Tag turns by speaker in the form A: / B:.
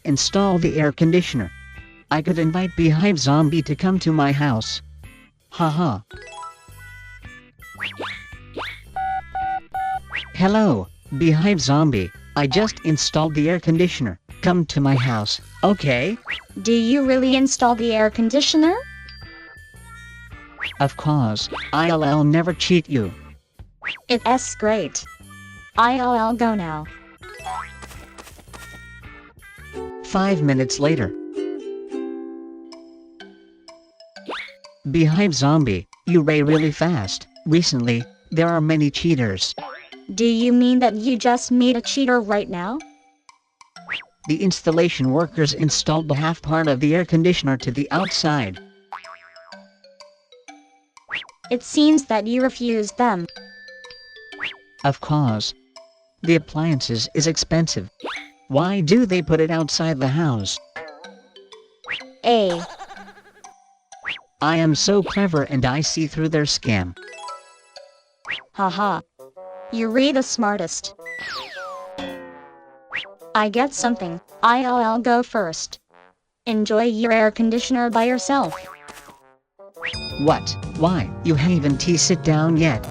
A: Install the air conditioner. I could invite Beehive Zombie to come to my house. Haha. Hello, Beehive Zombie. I just installed the air conditioner. Come to my house, okay?
B: Do you really install the air conditioner?
A: Of course, I'll never cheat you.
B: It's great. I'll go now.
A: 5 minutes later. Beehive Zombie, you ray really fast. Recently, there are many cheaters.
B: Do you mean that you just meet a cheater right now?
A: The installation workers installed the half part of the air conditioner to the outside.
B: It seems that you refused them.
A: Of course. The appliances is expensive. Why do they put it outside the house?
B: I
A: am so clever and I see through their scam.
B: Haha. You're really the smartest. I get something. I'll go first. Enjoy your air conditioner by yourself.
A: What? Why? You haven't sit down yet.